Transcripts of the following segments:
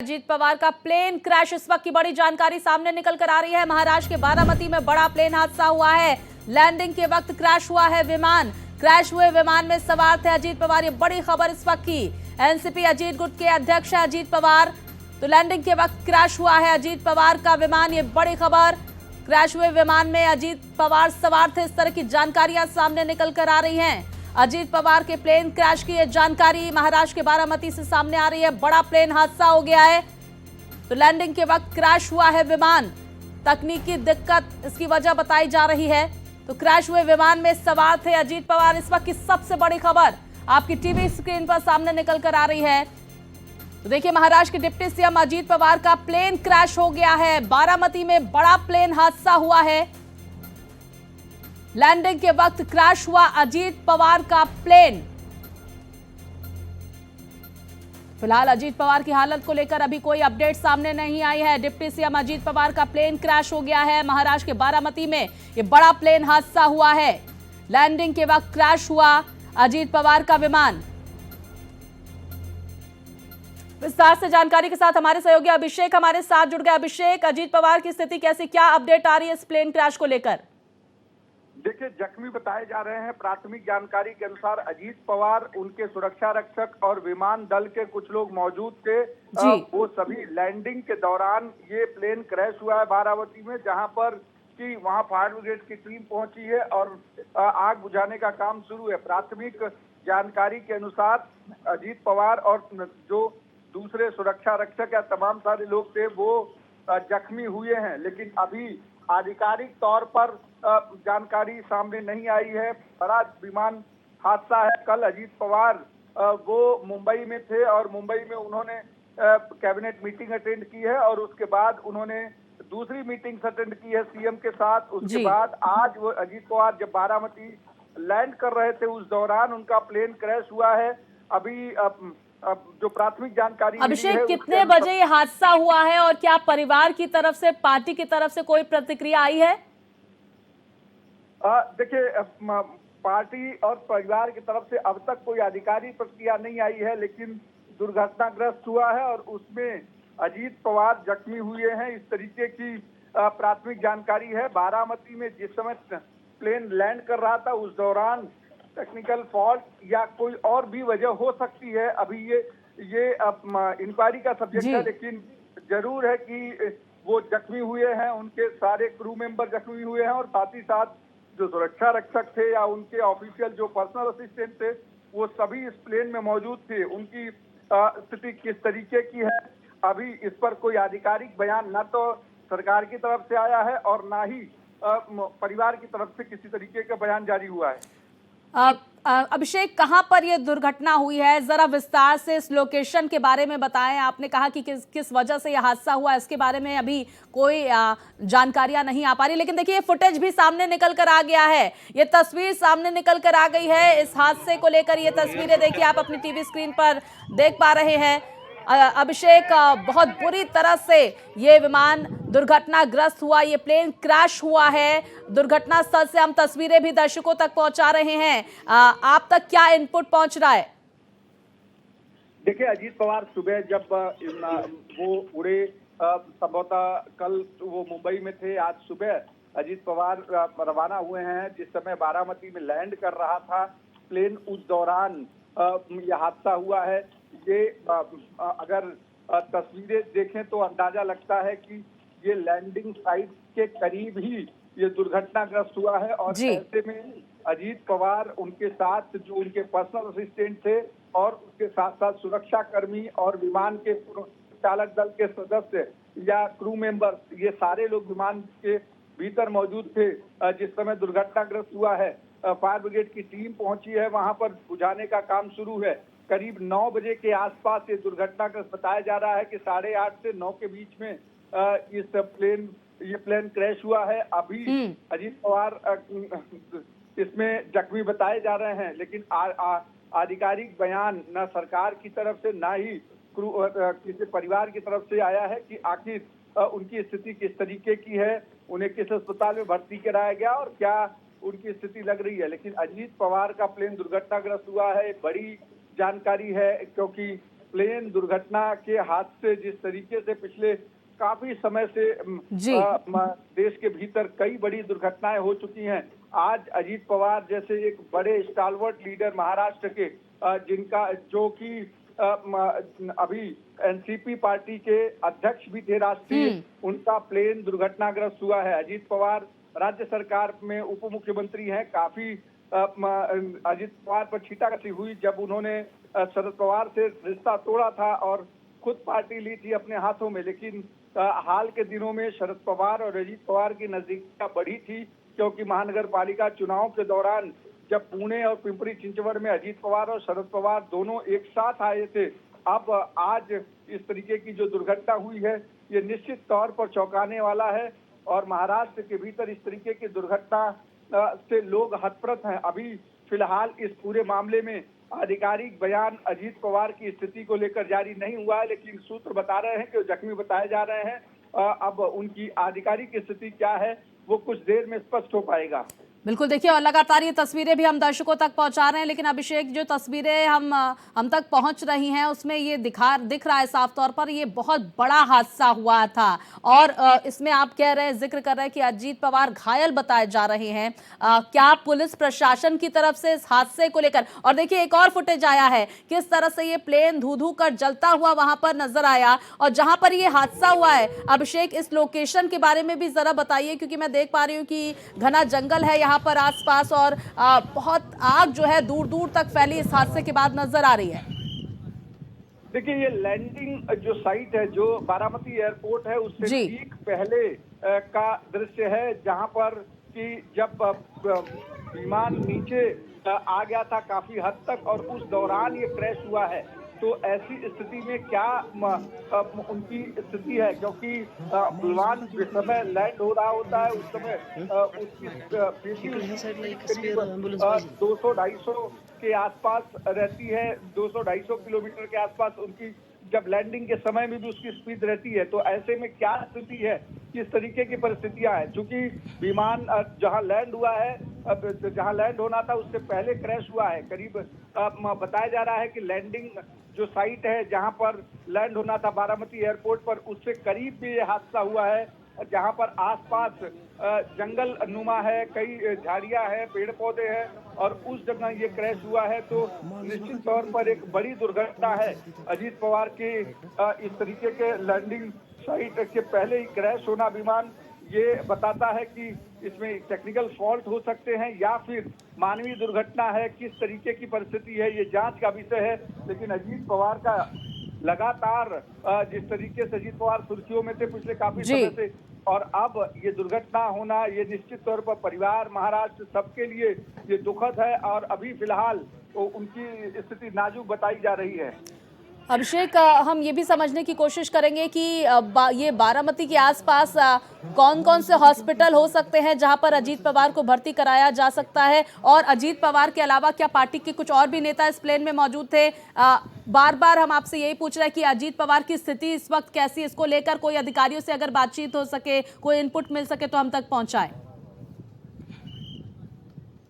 अजीत पवार का plane crash, इस वक्त की बड़ी जानकारी सामने निकल कर आ रही है। महाराष्ट्र के बारामती में बड़ा प्लेन हादसा हुआ है। लैंडिंग के वक्त क्रैश हुआ है विमान। क्रैश हुए विमान में सवार थे अजीत पवार। ये बड़ी खबर इस वक्त की। एनसीपी अजीत गुट के अध्यक्ष है अजीत पवार। तो लैंडिंग के वक्त क्रैश हुआ है अजीत पवार का विमान। ये बड़ी खबर। क्रैश हुए विमान में अजीत पवार सवार थे, इस तरह की जानकारियां सामने निकल कर आ रही हैं। अजीत पवार के प्लेन क्रैश की यह जानकारी महाराष्ट्र के बारामती से सामने आ रही है। बड़ा प्लेन हादसा हो गया है। तो लैंडिंग के वक्त क्रैश हुआ है विमान। तकनीकी दिक्कत इसकी वजह बताई जा रही है। तो क्रैश हुए विमान में सवार थे अजीत पवार। इस वक्त की सबसे बड़ी खबर आपकी टीवी स्क्रीन पर सामने निकल कर आ रही है। तो देखिए, महाराष्ट्र के डिप्टी सीएम अजीत पवार का प्लेन क्रैश हो गया है। बारामती में बड़ा प्लेन हादसा हुआ है। लैंडिंग के वक्त क्रैश हुआ अजीत पवार का प्लेन। फिलहाल अजीत पवार की हालत को लेकर अभी कोई अपडेट सामने नहीं आई है। डिप्टी सीएम अजीत पवार का प्लेन क्रैश हो गया है। महाराष्ट्र के बारामती में यह बड़ा प्लेन हादसा हुआ है। लैंडिंग के वक्त क्रैश हुआ अजीत पवार का विमान। विस्तार से जानकारी के साथ हमारे सहयोगी अभिषेक हमारे साथ जुड़ गए। अभिषेक, अजीत पवार की स्थिति कैसी, क्या अपडेट आ रही है इस प्लेन क्रैश को लेकर? देखिए, जख्मी बताए जा रहे हैं। प्राथमिक जानकारी के अनुसार अजीत पवार, उनके सुरक्षा रक्षक और विमान दल के कुछ लोग मौजूद थे। वो सभी लैंडिंग के दौरान ये प्लेन क्रैश हुआ है बारामती में, जहां पर कि वहां फायर ब्रिगेड की टीम पहुंची है और आग बुझाने का काम शुरू है। प्राथमिक जानकारी के अनुसार अजीत पवार और जो दूसरे सुरक्षा रक्षक या तमाम सारे लोग थे वो जख्मी हुए हैं, लेकिन अभी आधिकारिक तौर पर जानकारी सामने नहीं आई है। बड़ा विमान हादसा है। कल अजीत पवार वो मुंबई में थे और मुंबई में उन्होंने कैबिनेट मीटिंग अटेंड की है और उसके बाद उन्होंने दूसरी मीटिंग अटेंड की है सीएम के साथ। उसके बाद आज वो अजीत पवार जब बारामती लैंड कर रहे थे उस दौरान उनका प्लेन क्रैश हुआ है। अभी अब जो प्राथमिक जानकारी अभिषेक, कितने बजे ये हादसा हुआ है और क्या परिवार की तरफ से, पार्टी की तरफ से कोई प्रतिक्रिया आई है? देखिए, पार्टी और परिवार की तरफ से अब तक कोई आधिकारिक प्रतिक्रिया नहीं आई है, लेकिन दुर्घटनाग्रस्त हुआ है और उसमें अजीत पवार जख्मी हुए हैं, इस तरीके की प्राथमिक जानकारी है। बारामती में जिस समय प्लेन लैंड कर रहा था उस दौरान टेक्निकल फॉल्ट या कोई और भी वजह हो सकती है। अभी ये इंक्वायरी का सब्जेक्ट है, लेकिन जरूर है कि वो जख्मी हुए हैं, उनके सारे क्रू मेंबर जख्मी हुए हैं और साथ ही साथ जो सुरक्षा रक्षक थे या उनके ऑफिशियल जो पर्सनल असिस्टेंट थे वो सभी इस प्लेन में मौजूद थे। उनकी स्थिति किस तरीके की है, अभी इस पर कोई आधिकारिक बयान न तो सरकार की तरफ से आया है और ना ही परिवार की तरफ से किसी तरीके का बयान जारी हुआ है। अभिषेक, कहां पर यह दुर्घटना हुई है, जरा विस्तार से इस लोकेशन के बारे में बताएं। आपने कहा कि किस वजह से यह हादसा हुआ, इसके बारे में अभी कोई जानकारियां नहीं आ पा रही, लेकिन देखिए फुटेज भी सामने निकल कर आ गया है। ये तस्वीर सामने निकल कर आ गई है इस हादसे को लेकर। ये तस्वीरें देखिए, आप अपनी टीवी स्क्रीन पर देख पा रहे हैं। अभिषेक, बहुत बुरी तरह से ये विमान दुर्घटनाग्रस्त हुआ, ये प्लेन क्रैश हुआ है। दुर्घटना स्थल से हम तस्वीरें भी दर्शकों तक पहुंचा रहे हैं। आप तक क्या इनपुट पहुंच रहा है? देखिए, अजीत पवार सुबह जब वो उड़े, संभवतः कल वो मुंबई में थे, आज सुबह अजीत पवार रवाना हुए हैं। जिस समय बारामती में लैंड कर रहा था प्लेन, उस दौरान यह हादसा हुआ है। ये अगर तस्वीरें देखें तो अंदाजा लगता है कि ये लैंडिंग साइट के करीब ही ये दुर्घटनाग्रस्त हुआ है और ऐसे में अजीत पवार, उनके साथ जो उनके पर्सनल असिस्टेंट थे और उसके साथ साथ सुरक्षा कर्मी और विमान के चालक दल के सदस्य या क्रू मेंबर, ये सारे लोग विमान के भीतर मौजूद थे जिस समय दुर्घटनाग्रस्त हुआ है। फायर ब्रिगेड की टीम पहुंची है, वहां पर बुझाने का काम शुरू है। करीब 9 बजे के आसपास ये दुर्घटनाग्रस्त बताया जा रहा है कि 8:30 से 9 के बीच में ये प्लेन क्रैश हुआ है। अभी अजीत पवार इसमें जख्मी बताए जा रहे हैं, लेकिन आधिकारिक बयान न सरकार की तरफ से ना ही किसी परिवार की तरफ से आया है कि आखिर उनकी स्थिति किस तरीके की है, उन्हें किस अस्पताल में भर्ती कराया गया और क्या उनकी स्थिति लग रही है। लेकिन अजीत पवार का प्लेन दुर्घटनाग्रस्त हुआ है, बड़ी जानकारी है, क्योंकि प्लेन दुर्घटना के हादसे जिस तरीके से पिछले काफी समय से जी देश के भीतर कई बड़ी दुर्घटनाएं हो चुकी हैं। आज अजीत पवार जैसे एक बड़े स्टालवर्ट लीडर महाराष्ट्र के जिनका जो कि अभी एनसीपी पार्टी के अध्यक्ष भी थे राष्ट्रीय, उनका प्लेन दुर्घटनाग्रस्त हुआ है। अजीत पवार राज्य सरकार में उप मुख्यमंत्री हैं। काफी अजीत पवार पर छींटाकशी हुई जब उन्होंने शरद पवार से रिश्ता तोड़ा था और खुद पार्टी ली थी अपने हाथों में। लेकिन हाल के दिनों में शरद पवार और अजीत पवार की नजदीकियां बढ़ी थी, क्योंकि महानगर पालिका चुनाव के दौरान जब पुणे और पिंपरी चिंचवड़ में अजीत पवार और शरद पवार दोनों एक साथ आए थे। अब आज इस तरीके की जो दुर्घटना हुई है, ये निश्चित तौर पर चौंकाने वाला है और महाराष्ट्र के भीतर इस तरीके की दुर्घटना से लोग हतप्रत हैं। अभी फिलहाल इस पूरे मामले में आधिकारिक बयान अजीत पवार की स्थिति को लेकर जारी नहीं हुआ है, लेकिन सूत्र बता रहे हैं कि जख्मी बताए जा रहे हैं। अब उनकी आधिकारिक स्थिति क्या है वो कुछ देर में स्पष्ट हो पाएगा। बिल्कुल, देखिए, और लगातार ये तस्वीरें भी हम दर्शकों तक पहुंचा रहे हैं, लेकिन अभिषेक, जो तस्वीरें हम तक पहुंच रही हैं उसमें ये दिख रहा है साफ तौर पर ये बहुत बड़ा हादसा हुआ था। और इसमें आप कह रहे हैं, जिक्र कर रहे हैं कि अजीत पवार घायल बताए जा रहे हैं। क्या पुलिस प्रशासन की तरफ से इस हादसे को लेकर, और देखिए एक और फुटेज आया है किस तरह से ये प्लेन धू धू कर जलता हुआ वहां पर नजर आया, और जहां पर ये हादसा हुआ है अभिषेक, इस लोकेशन के बारे में भी जरा बताइए, क्योंकि मैं देख पा रही हूँ कि घना जंगल है यहाँ पर आसपास और बहुत आग जो है दूर दूर तक फैली इस हादसे के बाद नजर आ रही है। देखिए, ये लैंडिंग जो साइट है, जो बारामती एयरपोर्ट है, उससे ठीक पहले का दृश्य है, जहां पर कि जब विमान नीचे आ गया था काफी हद तक और उस दौरान ये क्रैश हुआ है। तो ऐसी स्थिति में क्या उनकी स्थिति है, क्योंकि विमान जिस समय लैंड हो रहा होता है उस समय उसकी 200-250 के आसपास रहती है, 200-250 किलोमीटर के आसपास उनकी जब लैंडिंग के समय में भी उसकी स्पीड रहती है। तो ऐसे में क्या स्थिति है, किस तरीके की परिस्थितियां हैं, क्योंकि विमान जहां लैंड हुआ है, जहां लैंड होना था उससे पहले क्रैश हुआ है। करीब बताया जा रहा है कि लैंडिंग जो साइट है जहां पर लैंड होना था बारामती एयरपोर्ट पर, उससे करीब भी ये हादसा हुआ है, जहां पर आसपास जंगल नुमा है, कई झाड़ियां हैं, पेड़ पौधे हैं और उस जगह ये क्रैश हुआ है। तो निश्चित तौर पर एक बड़ी दुर्घटना है। अजीत पवार के इस तरीके के लैंडिंग साइट के पहले ही क्रैश होना विमान, ये बताता है कि इसमें टेक्निकल फॉल्ट हो सकते हैं या फिर मानवीय दुर्घटना है। किस तरीके की परिस्थिति है ये जांच का विषय है। लेकिन अजीत पवार का लगातार जिस तरीके से अजीत पवार सुर्खियों में थे पिछले काफी समय से, और अब ये दुर्घटना होना, ये निश्चित तौर पर परिवार, महाराष्ट्र सबके लिए ये दुखद है और अभी फिलहाल उनकी स्थिति नाजुक बताई जा रही है। अभिषेक, हम ये भी समझने की कोशिश करेंगे कि ये बारामती के आसपास कौन कौन से हॉस्पिटल हो सकते हैं जहां पर अजीत पवार को भर्ती कराया जा सकता है, और अजीत पवार के अलावा क्या पार्टी के कुछ और भी नेता इस प्लेन में मौजूद थे? बार बार हम आपसे यही पूछ रहे हैं कि अजीत पवार की स्थिति इस वक्त कैसी है, इसको लेकर कोई अधिकारियों से अगर बातचीत हो सके, कोई इनपुट मिल सके तो हम तक पहुंचाएं।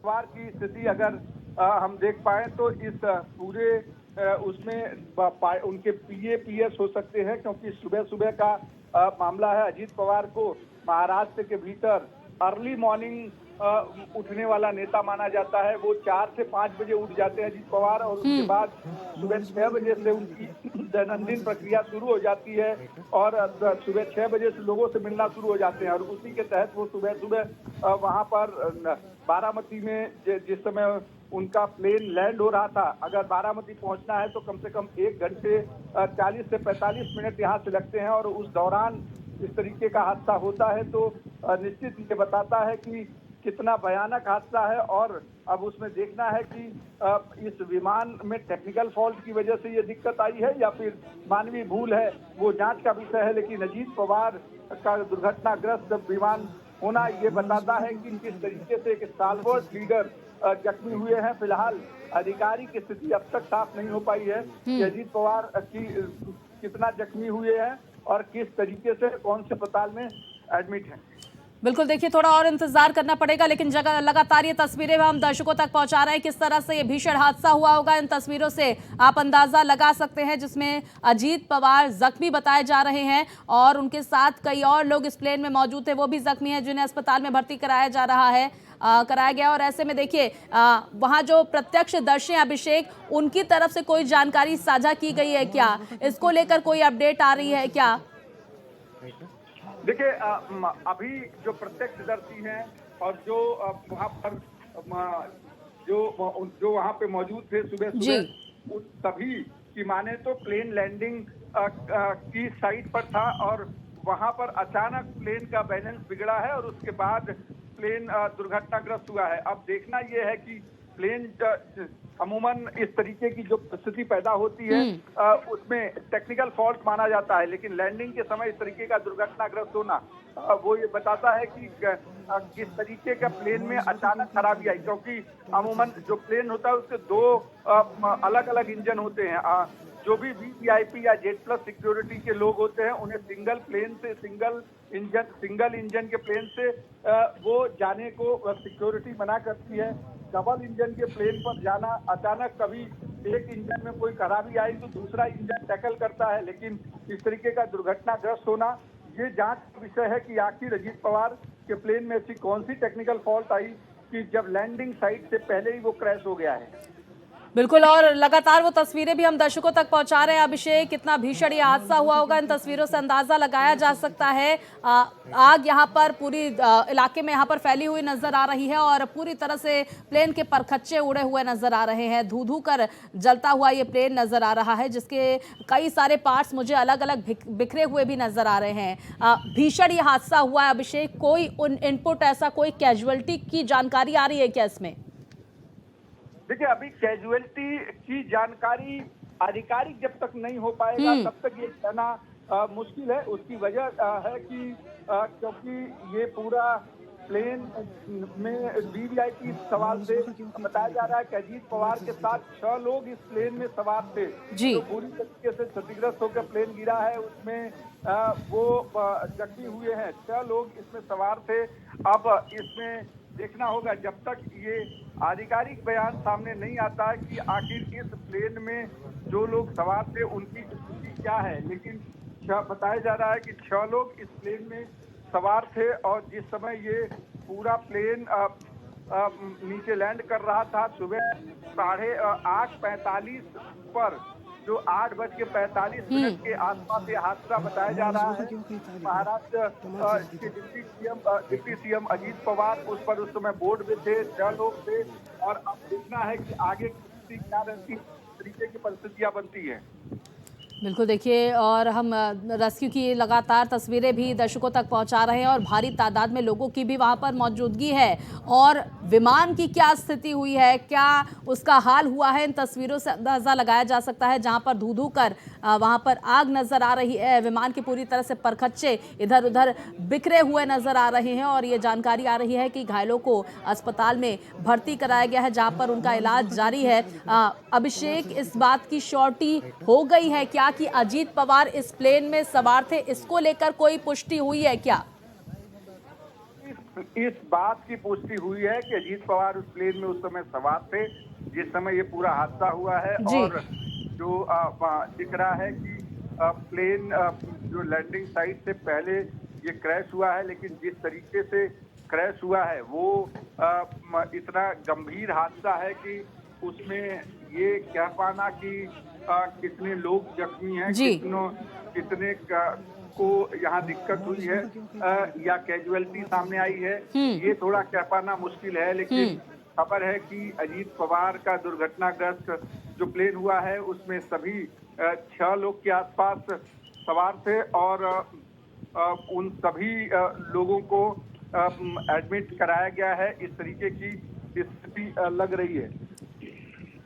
पवार की स्थिति अगर हम देख पाए तो इस पूरे उसमें उनके पीएस हो सकते हैं, क्योंकि सुबह सुबह का मामला है। अजीत पवार को महाराष्ट्र के भीतर अर्ली मॉर्निंग उठने वाला नेता माना जाता है। वो 4 से 5 बजे उठ जाते हैं अजीत पवार, और उसके बाद सुबह 6 बजे से उनकी दैनंदिन प्रक्रिया शुरू हो जाती है और सुबह 6 बजे से लोगों से मिलना शुरू हो जाते हैं। और उसी के तहत वो सुबह सुबह वहां पर बारामती में जिस समय उनका प्लेन लैंड हो रहा था, अगर बारामती पहुंचना है तो कम से कम 1 घंटे 40 से 45 मिनट यहाँ से लगते हैं, और उस दौरान इस तरीके का हादसा होता है। तो निश्चित ये बताता है कि कितना भयानक हादसा है, और अब उसमें देखना है कि इस विमान में टेक्निकल फॉल्ट की वजह से ये दिक्कत आई है या फिर मानवीय भूल है, वो जांच का विषय है। लेकिन अजीत पवार का दुर्घटनाग्रस्त विमान होना ये बताता है कि किस तरीके से एक स्टालवर्ट लीडर जख्मी हुए हैं। फिलहाल आधिकारिक स्थिति अब तक साफ नहीं हो पाई है कि अजीत पवार की कितना जख्मी हुए हैं और किस तरीके से कौन से अस्पताल में एडमिट हैं। बिल्कुल, देखिए थोड़ा और इंतजार करना पड़ेगा, लेकिन जगह लगातार ये तस्वीरें हम दर्शकों तक पहुंचा रहे हैं किस तरह से ये भीषण हादसा हुआ होगा। इन तस्वीरों से आप अंदाजा लगा सकते हैं, जिसमें अजीत पवार जख्मी बताए जा रहे हैं और उनके साथ कई और लोग इस प्लेन में मौजूद थे, वो भी जख्मी हैं, जिन्हें अस्पताल में भर्ती कराया जा रहा है, कराया गया। और ऐसे में देखिए वहां जो प्रत्यक्षदर्शी हैं अभिषेक, उनकी तरफ से कोई जानकारी साझा की गई है क्या? इसको लेकर कोई अपडेट आ रही है क्या? देखिए अभी जो प्रत्यक्षदर्शी हैं और जो वहाँ पर जो वहाँ पे मौजूद थे सुबह सुबह, उन सभी की माने तो प्लेन लैंडिंग की साइट पर था और वहाँ पर अचानक प्लेन का बैलेंस बिगड़ा है और उसके बाद प्लेन दुर्घटनाग्रस्त हुआ है। अब देखना यह है कि प्लेन अमूमन इस तरीके की जो स्थिति पैदा होती है उसमें टेक्निकल फॉल्ट माना जाता है, लेकिन लैंडिंग के समय इस तरीके का दुर्घटनाग्रस्त होना वो ये बताता है कि किस तरीके का प्लेन में अचानक खराबी आई, क्योंकि अमूमन जो प्लेन होता है उसके दो अलग अलग इंजन होते हैं। जो भी वीवीआईपी या जेट प्लस सिक्योरिटी के लोग होते हैं उन्हें सिंगल इंजन के प्लेन से वो जाने को सिक्योरिटी मना करती है। डबल इंजन के प्लेन पर जाना, अचानक कभी एक इंजन में कोई खराबी आई तो दूसरा इंजन टैकल करता है, लेकिन इस तरीके का दुर्घटनाग्रस्त होना ये जांच का विषय है कि आखिर अजीत पवार के प्लेन में ऐसी कौन सी टेक्निकल फॉल्ट आई कि जब लैंडिंग साइट से पहले ही वो क्रैश हो गया है। बिल्कुल, और लगातार वो तस्वीरें भी हम दर्शकों तक पहुंचा रहे हैं अभिषेक। कितना भीषण ये हादसा हुआ होगा, इन तस्वीरों से अंदाजा लगाया जा सकता है। आग यहाँ पर पूरी इलाके में यहाँ पर फैली हुई नजर आ रही है और पूरी तरह से प्लेन के परखच्चे उड़े हुए नजर आ रहे हैं। धू धू कर जलता हुआ ये प्लेन नजर आ रहा है, जिसके कई सारे पार्ट्स मुझे अलग अलग बिखरे हुए भी नजर आ रहे हैं। भीषण ये हादसा हुआ है अभिषेक, कोई इनपुट ऐसा, कोई कैजुअलिटी की जानकारी आ रही है क्या इसमें? देखिए अभी कैजुअलिटी की जानकारी आधिकारिक जब तक नहीं हो पाएगा तब तक ये कहना मुश्किल है। उसकी वजह है कि क्योंकि ये पूरा प्लेन में वीवीआईपी सवार थे। बताया जा रहा है कि अजीत पवार के साथ 6 लोग इस प्लेन में सवार थे जो पूरी तरीके से क्षतिग्रस्त होकर प्लेन गिरा है, उसमें वो जख्मी हुए हैं। 6 लोग इसमें सवार थे। अब इसमें देखना होगा जब तक ये आधिकारिक बयान सामने नहीं आता है कि आखिर इस प्लेन में जो लोग सवार थे उनकी स्थिति क्या है, लेकिन बताया जा रहा है कि 6 लोग इस प्लेन में सवार थे और जिस समय ये पूरा प्लेन नीचे लैंड कर रहा था सुबह 8:45 पर, जो 8:45 के आसपास ये हादसा बताया जा रहा है। महाराष्ट्र के डिप्टी सीएम अजीत पवार उस पर उस समय बोर्ड में थे, 6 लोग थे और अब देखना है कि आगे की स्थिति क्या रहती, तरीके की परिस्थितियां बनती है। बिल्कुल, देखिए और हम रेस्क्यू की लगातार तस्वीरें भी दर्शकों तक पहुंचा रहे हैं और भारी तादाद में लोगों की भी वहां पर मौजूदगी है। और विमान की क्या स्थिति हुई है, क्या उसका हाल हुआ है, इन तस्वीरों से अंदाजा लगाया जा सकता है। जहां पर धू धू कर वहां पर आग नजर आ रही है, विमान की पूरी तरह से परखच्चे इधर उधर बिखरे हुए नजर आ रहे हैं और ये जानकारी आ रही है कि घायलों को अस्पताल में भर्ती कराया गया है, जहां पर उनका इलाज जारी है। अभिषेक, इस बात की श्योरिटी हो गई है क्या कि अजीत पवार इस प्लेन में सवार थे? इसको लेकर कोई पुष्टि हुई है क्या? इस बात की पुष्टि हुई है कि अजीत पवार उस प्लेन में उस समय सवार थे जिस समय ये पूरा हादसा हुआ है। और जो दिख रहा है कि प्लेन जो लैंडिंग साइट से पहले ये क्रैश हुआ है, लेकिन जिस तरीके से क्रैश हुआ है वो इतना गंभीर हादसा है कि उसमें ये कह पाना कि कितने लोग जख्मी हैं, कितने को यहाँ दिक्कत हुई है या कैजुअलिटी सामने आई है, ये थोड़ा कह पाना मुश्किल है। लेकिन खबर है कि अजीत पवार का दुर्घटनाग्रस्त जो प्लेन हुआ है उसमें सभी 6 लोग के आसपास सवार थे और उन सभी लोगों को एडमिट कराया गया है। इस तरीके की स्थिति लग रही है।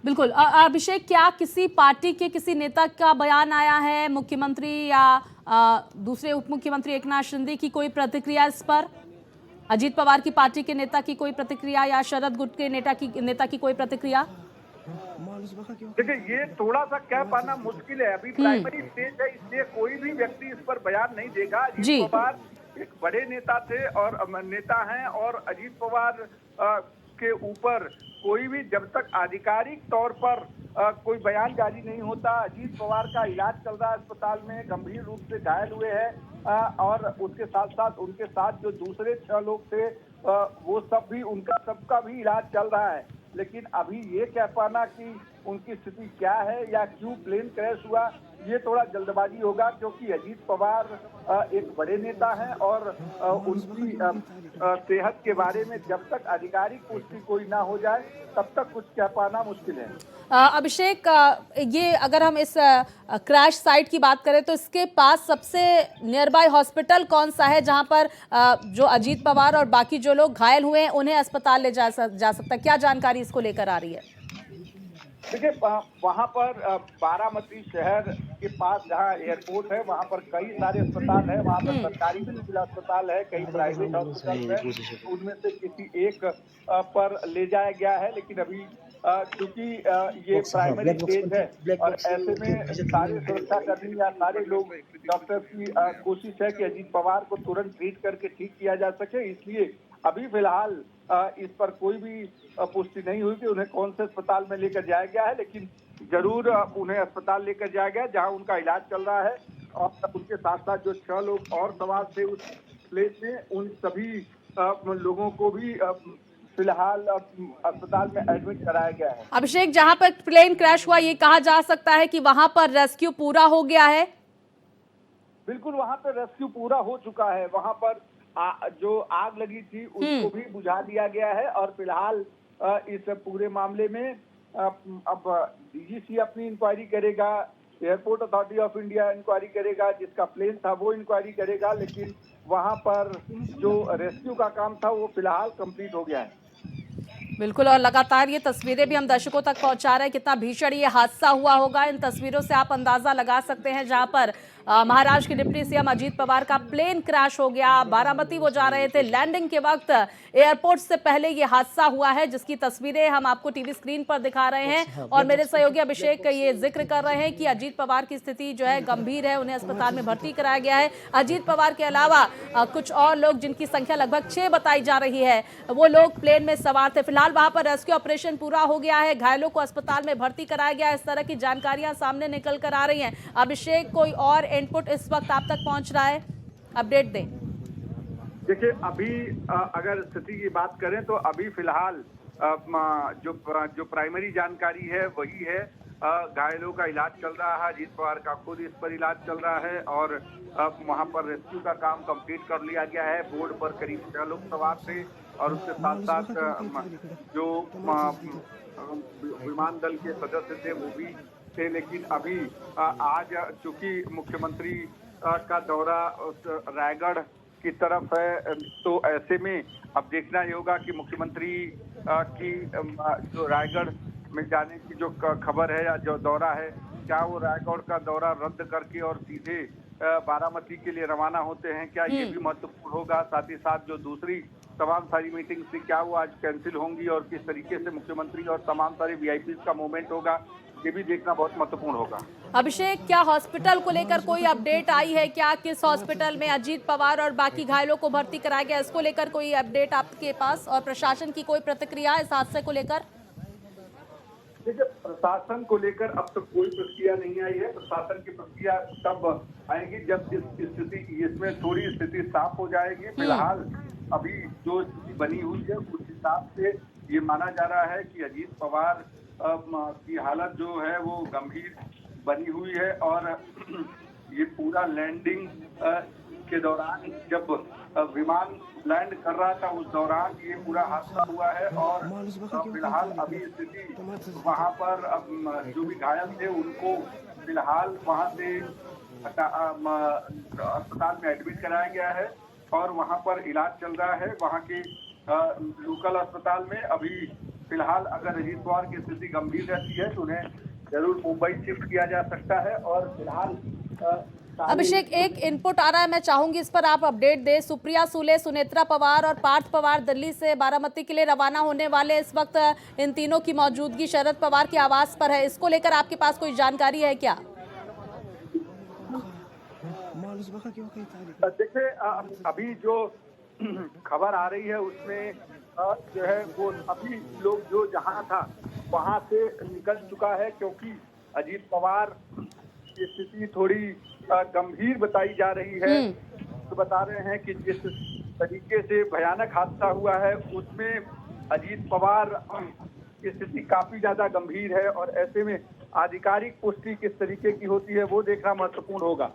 बिल्कुल अभिषेक, क्या किसी पार्टी के किसी नेता का बयान आया है, मुख्यमंत्री या दूसरे उप मुख्यमंत्री एकनाथ शिंदे की कोई प्रतिक्रिया इस पर? अजीत पवार की पार्टी के नेता की कोई प्रतिक्रिया या शरद गुट के नेता की कोई प्रतिक्रिया? देखिए ये थोड़ा सा कह पाना मुश्किल है, अभी प्राइमरी स्टेज है, इसलिए कोई भी व्यक्ति इस पर बयान नहीं देगा। अजीत पवार एक बड़े नेता थे और नेता हैं, और अजीत पवार के ऊपर कोई भी जब तक आधिकारिक तौर पर कोई बयान जारी नहीं होता। अजीत पवार का इलाज चल रहा है अस्पताल में, गंभीर रूप से घायल हुए हैं, और उसके साथ साथ उनके साथ जो दूसरे 6 लोग थे वो सब भी, उनका सबका भी इलाज चल रहा है। लेकिन अभी ये कह पाना कि उनकी स्थिति क्या है या क्यों प्लेन क्रैश हुआ, ये थोड़ा जल्दबाजी होगा, क्योंकि अजीत पवार एक बड़े नेता हैं और उनकी सेहत के बारे में जब तक आधिकारिक पुष्टि कोई ना हो जाए तब तक कुछ कह पाना मुश्किल है। अभिषेक, ये अगर हम इस क्रैश साइट की बात करें तो इसके पास सबसे नियर बाय हॉस्पिटल कौन सा है जहां पर जो अजीत पवार और बाकी जो लोग घायल हुए हैं उन्हें अस्पताल ले जा सकता है? क्या जानकारी इसको लेकर आ रही है? देखिए, वहाँ पर बारामती शहर के पास जहाँ एयरपोर्ट है वहाँ पर कई सारे अस्पताल है। वहाँ पर सरकारी सिविल अस्पताल है, कई प्राइवेट हॉस्पिटल है, उनमें से किसी एक पर ले जाया गया है। लेकिन अभी क्योंकि ये प्राइमरी स्टेज है और ऐसे में सारे सुरक्षाकर्मी या सारे लोग, डॉक्टर की कोशिश है कि अजीत पवार को तुरंत ट्रीट करके ठीक किया जा सके, इसलिए अभी फिलहाल इस पर कोई भी पुष्टि नहीं हुई कि उन्हें कौन से अस्पताल में लेकर जाया गया है। लेकिन जरूर उन्हें अस्पताल लेकर जाया गया जहां उनका इलाज चल रहा है, और उनके साथ साथ जो 6 लोग और सवार थे उस प्लेन में, उन सभी लोगों को भी फिलहाल अस्पताल में एडमिट कराया गया है। अभिषेक, जहां पर प्लेन क्रैश हुआ ये कहा जा सकता है कि वहां पर रेस्क्यू पूरा हो गया है? बिल्कुल, वहां पर रेस्क्यू पूरा हो चुका है। वहां पर जो आग लगी थी उसको भी बुझा दिया गया है, और फिलहाल इस पूरे मामले में अब डीजीसी अपनी इंक्वायरी करेगा, airport authority of India inquiry करेगा, जिसका प्लेन था वो इंक्वायरी करेगा। लेकिन वहां पर जो रेस्क्यू का काम था वो फिलहाल कंप्लीट हो गया है। बिल्कुल, और लगातार ये तस्वीरें भी हम दर्शकों तक पहुंचा रहे हैं कितना भीषण ये हादसा हुआ होगा। इन तस्वीरों से आप अंदाजा लगा सकते हैं जहां पर महाराष्ट्र के डिप्टी सीएम अजीत पवार का प्लेन क्रैश हो गया। बारामती वो जा रहे थे, लैंडिंग के वक्त एयरपोर्ट से पहले ये हादसा हुआ है, जिसकी तस्वीरें हम आपको टीवी स्क्रीन पर दिखा रहे हैं। और मेरे सहयोगी अभिषेक ये जिक्र कर रहे हैं कि अजीत पवार की स्थिति जो है गंभीर है, उन्हें अस्पताल में भर्ती कराया गया है। अजीत पवार के अलावा कुछ और लोग, जिनकी संख्या लगभग 6 बताई जा रही है, वो लोग प्लेन में सवार थे। फिलहाल वहां पर रेस्क्यू ऑपरेशन पूरा हो गया है, घायलों को अस्पताल में भर्ती कराया गया है। इस तरह की जानकारियां सामने निकल कर आ रही हैं। अभिषेक, कोई और इनपुट इस वक्त आप तक पहुंच रहा है? अपडेट दें। देखिए, अभी अगर स्थिति की बात करें तो अभी फिलहाल जो प्राइमरी जानकारी है वही है। घायलों का इलाज चल रहा है, अजीत पवार का खुद इस पर इलाज चल रहा है, और वहां पर रेस्क्यू का काम कंप्लीट कर लिया गया है। बोर्ड पर करीब 6 लोग सवार थे, और उसके साथ साथ जो विमान दल के सदस्य थे वो भी थे। लेकिन अभी आज चूंकि मुख्यमंत्री का दौरा रायगढ़ की तरफ है, तो ऐसे में अब देखना ये होगा कि मुख्यमंत्री की जो रायगढ़ में जाने की जो खबर है या जो दौरा है, क्या वो रायगढ़ का दौरा रद्द करके और सीधे बारामती के लिए रवाना होते हैं, क्या ये भी महत्वपूर्ण होगा। साथ ही साथ जो दूसरी तमाम सारी मीटिंग थी, क्या वो आज कैंसिल होंगी, और किस तरीके से मुख्यमंत्री और तमाम सारे वीआईपी का मूवमेंट होगा, ये भी देखना बहुत महत्वपूर्ण होगा। अभिषेक, क्या हॉस्पिटल को लेकर कोई अपडेट आई है? क्या किस हॉस्पिटल में अजीत पवार और बाकी घायलों को भर्ती कराया गया, इसको लेकर कोई अपडेट आपके पास? और प्रशासन की कोई प्रतिक्रिया इस हादसे को लेकर? देखिए, प्रशासन को लेकर अब तक कोई प्रतिक्रिया नहीं आई है। प्रशासन की प्रतिक्रिया तब आएगी जब इसमें थोड़ी स्थिति साफ हो जाएगी। फिलहाल अभी जो स्थिति बनी हुई है उस हिसाब से ये माना जा रहा है कि अजीत पवार की हालत जो है वो गंभीर बनी हुई है, और ये पूरा लैंडिंग के दौरान जब विमान लैंड कर रहा था उस दौरान ये पूरा हादसा हुआ है। और फिलहाल अभी स्थिति वहां पर जो भी घायल थे उनको फिलहाल वहां से अस्पताल में एडमिट कराया गया है, और वहां पर इलाज चल रहा है वहां के लोकल अस्पताल में। अभी फिलहाल अगर अजीत पवार की स्थिति गंभीर रहती है तो उन्हें जरूर मुंबई शिफ्ट किया जा सकता है। और फिलहाल अभिषेक, एक इनपुट आ रहा है, मैं चाहूंगी इस पर आप अपडेट दें। सुप्रिया सुले, सुनेत्रा पवार और पार्थ पवार दिल्ली से बारामती के लिए रवाना होने वाले। इस वक्त इन तीनों की मौजूदगी शरद पवार के आवास पर है, इसको लेकर आपके पास कोई जानकारी है क्या? देखिए अभी जो खबर आ रही है उसमें जो है वो अभी लोग जो जहां था वहां से निकल चुका है, क्योंकि अजीत पवार की स्थिति थोड़ी गंभीर बताई जा रही है। तो बता रहे हैं कि जिस तरीके से भयानक हादसा हुआ है उसमें अजीत पवार की स्थिति काफी ज्यादा गंभीर है, और ऐसे में आधिकारिक पुष्टि किस तरीके की होती है वो देखना महत्वपूर्ण होगा।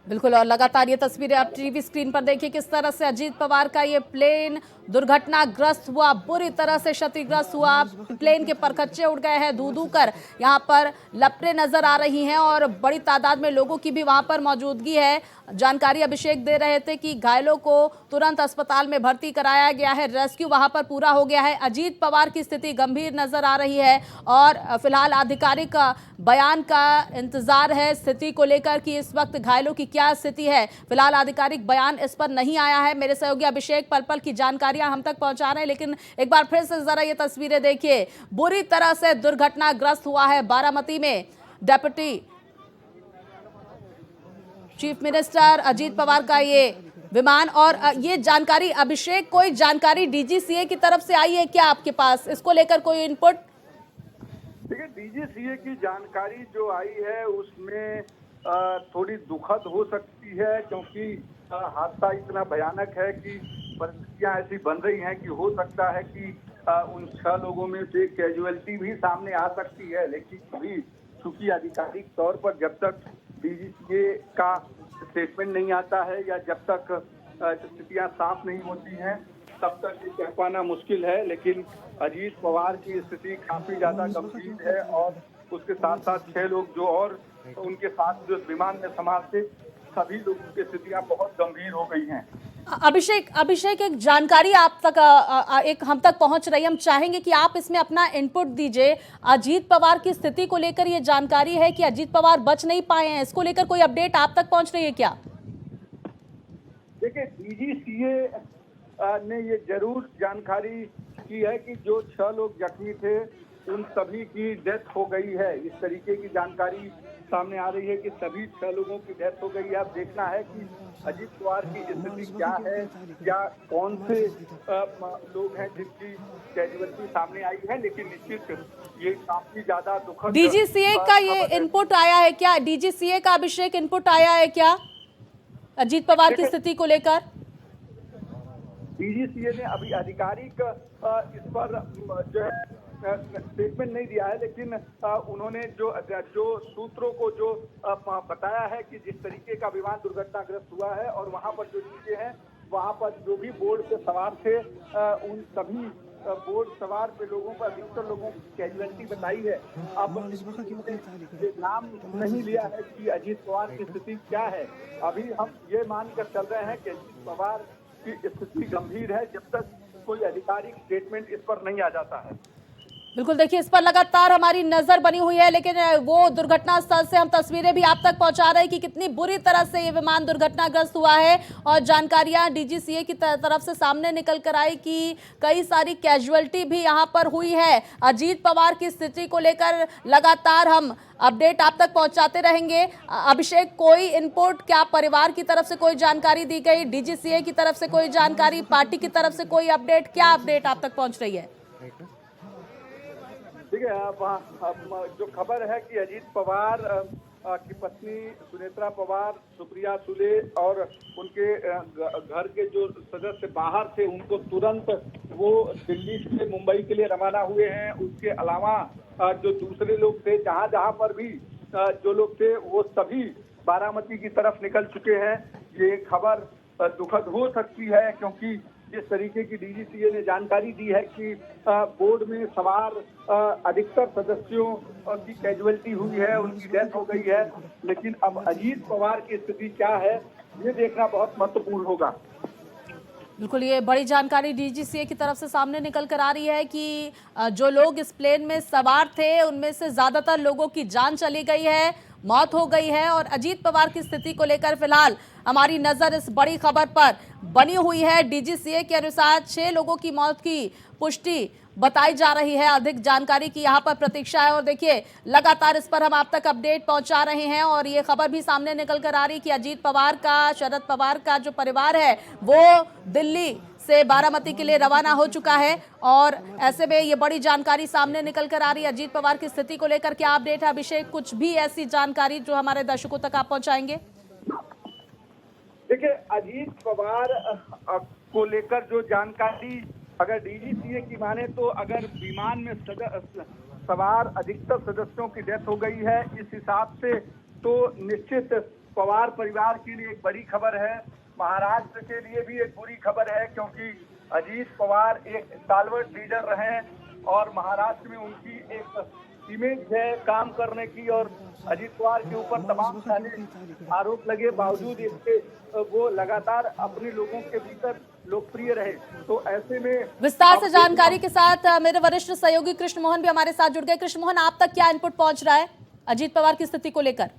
बिल्कुल, और लगातार ये तस्वीरें आप टीवी स्क्रीन पर देखिए किस तरह से अजीत पवार का ये प्लेन दुर्घटनाग्रस्त हुआ, बुरी तरह से क्षतिग्रस्त हुआ। प्लेन के परखच्चे उड़ गए हैं, धू कर यहाँ पर लपटें नजर आ रही हैं और बड़ी तादाद में लोगों की भी वहां पर मौजूदगी है। जानकारी अभिषेक दे रहे थे कि घायलों को तुरंत अस्पताल में भर्ती कराया गया है, रेस्क्यू वहां पर पूरा हो गया है। अजीत पवार की स्थिति गंभीर नजर आ रही है और फिलहाल आधिकारिक बयान का इंतजार है स्थिति को लेकर कि इस वक्त घायलों की क्या स्थिति है। फिलहाल आधिकारिक बयान इस पर नहीं आया है। मेरे सहयोगी अभिषेक पल पल की जानकारियां हम तक पहुंचा रहे हैं, लेकिन एक बार फिर से जरा ये तस्वीरें देखिए। बुरी तरह से दुर्घटनाग्रस्त हुआ है बारामती में deputy chief minister Ajit Pawar का ये विमान। और ये जानकारी अभिषेक, कोई जानकारी डीजीसीए की तरफ से आई है क्या आपके पास, इसको लेकर कोई इनपुट? देखिए, डीजीसीए की जानकारी जो आई है उसमें थोड़ी दुखद हो सकती है, क्योंकि हादसा इतना भयानक है कि परिस्थितियां ऐसी बन रही हैं कि हो सकता है कि उन 6 लोगों में से कैजुअलिटी भी सामने आ सकती है। लेकिन अभी चूंकि आधिकारिक तौर पर जब तक डीजीसीए का स्टेटमेंट नहीं आता है या जब तक स्थितियां साफ नहीं होती हैं तब तक ये कह पाना मुश्किल है। लेकिन अजीत पवार की स्थिति काफी ज्यादा गंभीर है, और उसके साथ साथ 6 लोग जो और उनके साथ जो विमान में सवार थे सभी लोगों की स्थितियां बहुत गंभीर हो गई हैं। अभिषेक एक जानकारी आप तक एक हम तक पहुंच रही है, हम चाहेंगे कि आप इसमें अपना इनपुट दीजिए। अजीत पवार की स्थिति को लेकर ये जानकारी है कि अजीत पवार बच नहीं पाए हैं, इसको लेकर कोई अपडेट आप तक पहुंच रही है क्या? देखिए, डीजीसीए ने ये जरूर जानकारी की है कि जो 6 लोग जख्मी थे उन सभी की डेथ हो गई है। इस तरीके की जानकारी सामने आ रही है कि सभी 6 लोगों की डेथ हो गई है। अब देखना है कि अजीत पवार की स्थिति क्या है, या कौन से लोग हैं जिनकी कैजुअलिटी सामने आई है। लेकिन निश्चित ये काफी ज्यादा दुखद। डीजीसीए का ये इनपुट आया है क्या? डीजीसीए का अभिषेक इनपुट आया है क्या अजीत पवार की स्थिति को लेकर? डीजीसीए ने अभी आधिकारिक इस पर जो है स्टेटमेंट नहीं दिया है, लेकिन उन्होंने जो सूत्रों को जो बताया है कि जिस तरीके का विमान दुर्घटनाग्रस्त हुआ है और वहां पर जो चीजें हैं, वहां पर जो भी बोर्ड पे सवार थे उन सभी बोर्ड सवार पे लोगों पर अधिकतर लोगों की कैजुअलिटी बताई है। अब नाम नहीं लिया है कि अजीत पवार की स्थिति क्या है। अभी हम ये मानकर चल रहे हैं कि अजीत पवार की स्थिति गंभीर है जब तक कोई आधिकारिक स्टेटमेंट इस पर नहीं आ जाता है। बिल्कुल, देखिए इस पर लगातार हमारी नजर बनी हुई है, लेकिन वो दुर्घटना स्थल से हम तस्वीरें भी आप तक पहुंचा रहे हैं कि कितनी बुरी तरह से ये विमान दुर्घटनाग्रस्त हुआ है। और जानकारियां डीजीसीए की तरफ से सामने निकल कर आई कि कई सारी कैजुअलिटी भी यहां पर हुई है। अजीत पवार की स्थिति को लेकर लगातार हम अपडेट आप तक पहुंचाते रहेंगे। अभिषेक, कोई इनपुट क्या परिवार की तरफ से कोई जानकारी दी गई, डीजीसीए की तरफ से कोई जानकारी, पार्टी की तरफ से कोई अपडेट, क्या अपडेट आप तक पहुंच रही है? ठीक है, जो खबर है कि अजीत पवार की पत्नी सुनेत्रा पवार, सुप्रिया सुले और उनके घर के जो सदस्य बाहर थे उनको तुरंत वो दिल्ली से मुंबई के लिए रवाना हुए हैं। उसके अलावा जो दूसरे लोग थे जहां जहां पर भी जो लोग थे वो सभी बारामती की तरफ निकल चुके हैं। ये खबर दुखद हो सकती है, क्योंकि जिस तरीके की डीजीसीए ने जानकारी दी है कि बोर्ड में सवार अधिकतर सदस्यों की कैजुअलिटी हुई है, उनकी डेथ हो गई है। लेकिन अब अजीत पवार की स्थिति क्या है ये देखना बहुत महत्वपूर्ण होगा। बिल्कुल, ये बड़ी जानकारी डीजीसीए की तरफ से सामने निकल कर आ रही है कि जो लोग इस प्लेन में सवार थे उनमें से ज्यादातर लोगों की जान चली गई है मौत हो गई है। और अजीत पवार की स्थिति को लेकर फिलहाल हमारी नजर इस बड़ी खबर पर बनी हुई है। डीजीसीए के अनुसार 6 लोगों की मौत की पुष्टि बताई जा रही है। अधिक जानकारी की यहाँ पर प्रतीक्षा है और देखिए लगातार इस पर हम आप तक अपडेट पहुंचा रहे हैं। और ये खबर भी सामने निकल कर आ रही कि अजीत पवार का, शरद पवार का जो परिवार है वो दिल्ली से बारामती के लिए रवाना हो चुका है। और ऐसे में ये बड़ी जानकारी सामने निकल कर आ रही है। अजीत पवार की स्थिति को लेकर क्या अपडेट है अभिषेक? कुछ भी ऐसी जानकारी जो हमारे दर्शकों तक आप पहुंचाएंगे? देखिए, अजीत पवार को लेकर जो जानकारी अगर डीजीसीए की माने तो अगर विमान में सवार अधिकतर सदस्यों की डेथ हो गई है, इस हिसाब से तो निश्चित पवार परिवार के लिए एक बड़ी खबर है। महाराष्ट्र के लिए भी एक बुरी खबर है, क्योंकि अजीत पवार एक स्टालवर्ट लीडर रहे हैं और महाराष्ट्र में उनकी एक इमेज है काम करने की। और अजीत पवार के ऊपर तमाम सारे आरोप लगे बावजूद इसके वो लगातार अपने लोगों के भीतर लोकप्रिय रहे। तो ऐसे में विस्तार से जानकारी के साथ मेरे वरिष्ठ सहयोगी कृष्ण मोहन भी हमारे साथ जुड़ गए। कृष्ण मोहन, आप तक क्या इनपुट पहुंच रहा है अजीत पवार की स्थिति को लेकर?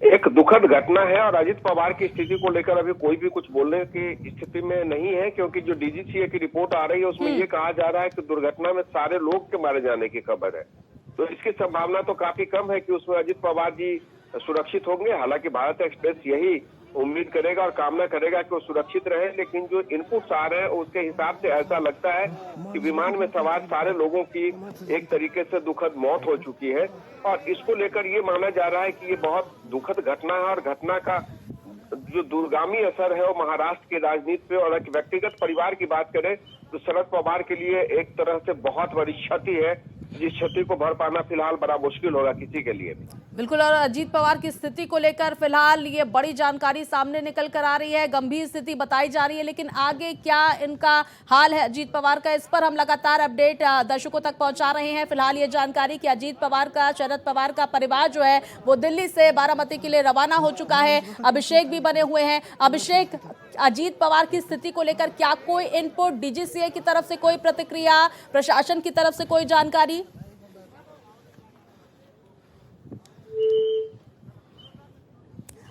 एक दुखद घटना है और अजीत पवार की स्थिति को लेकर अभी कोई भी कुछ बोलने की स्थिति में नहीं है, क्योंकि जो डीजीसीए की रिपोर्ट आ रही है उसमें ये कहा जा रहा है कि दुर्घटना में सारे लोग के मारे जाने की खबर है। तो इसकी संभावना तो काफी कम है कि उसमें अजीत पवार जी सुरक्षित होंगे। हालांकि भारत एक्सप्रेस यही उम्मीद करेगा और कामना करेगा कि वो सुरक्षित रहे, लेकिन जो इनपुट्स आ रहे हैं उसके हिसाब से ऐसा लगता है कि विमान में सवार सारे लोगों की एक तरीके से दुखद मौत हो चुकी है। और इसको लेकर ये माना जा रहा है कि ये बहुत दुखद घटना है और घटना का जो दूरगामी असर है वो महाराष्ट्र की राजनीति पे। और एक व्यक्तिगत परिवार की बात करें तो शरद पवार के लिए एक तरह से बहुत बड़ी क्षति है, जिस क्षति को भर पाना फिलहाल बड़ा मुश्किल होगा किसी के लिए भी। बिल्कुल। और अजीत पवार की स्थिति को लेकर फिलहाल ये बड़ी जानकारी सामने निकल कर आ रही है, गंभीर स्थिति बताई जा रही है, लेकिन आगे क्या इनका हाल है अजीत पवार का, इस पर हम लगातार अपडेट दर्शकों तक पहुंचा रहे हैं। फिलहाल ये जानकारी कि अजीत पवार का, शरद पवार का परिवार जो है वो दिल्ली से बारामती के लिए रवाना हो चुका है। अभिषेक भी बने हुए हैं। अभिषेक, अजीत पवार की स्थिति को लेकर क्या कोई इनपुट, डीजीसीए की तरफ से कोई प्रतिक्रिया, प्रशासन की तरफ से कोई जानकारी?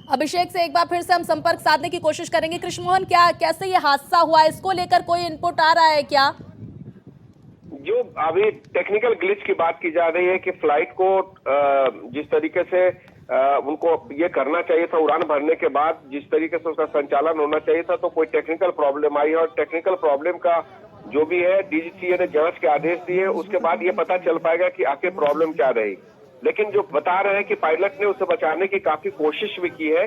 अभिषेक से एक बार फिर से हम संपर्क साधने की कोशिश करेंगे। कृष्ण मोहन, क्या कैसे ये हादसा हुआ, इसको लेकर कोई इनपुट आ रहा है क्या? जो अभी टेक्निकल ग्लिच की बात की जा रही है कि फ्लाइट को जिस तरीके से उनको ये करना चाहिए था, उड़ान भरने के बाद जिस तरीके से उसका संचालन होना चाहिए था, तो कोई टेक्निकल प्रॉब्लम आई है। और टेक्निकल प्रॉब्लम का जो भी है डीजीसीए ने जांच के आदेश दिए, उसके बाद ये पता चल पाएगा कि आखिर प्रॉब्लम क्या रही। लेकिन जो बता रहे हैं कि पायलट ने उसे बचाने की काफी कोशिश भी की है,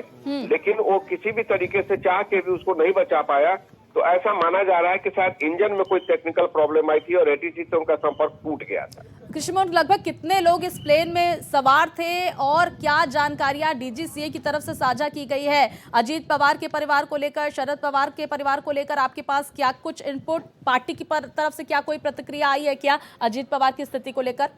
लेकिन वो किसी भी तरीके से चाह के भी उसको नहीं बचा पाया। तो ऐसा माना जा रहा है कि शायद इंजन में कोई टेक्निकल प्रॉब्लम आई थी और एटीसी से उनका संपर्क टूट गया था। कृष्ण, लगभग कितने लोग इस प्लेन में सवार थे और क्या जानकारियां डीजीसीए की तरफ से साझा की गई है अजीत पवार के परिवार को लेकर, शरद पवार के परिवार को लेकर? आपके पास क्या कुछ इनपुट, पार्टी की तरफ से क्या कोई प्रतिक्रिया आई है क्या अजीत पवार की स्थिति को लेकर?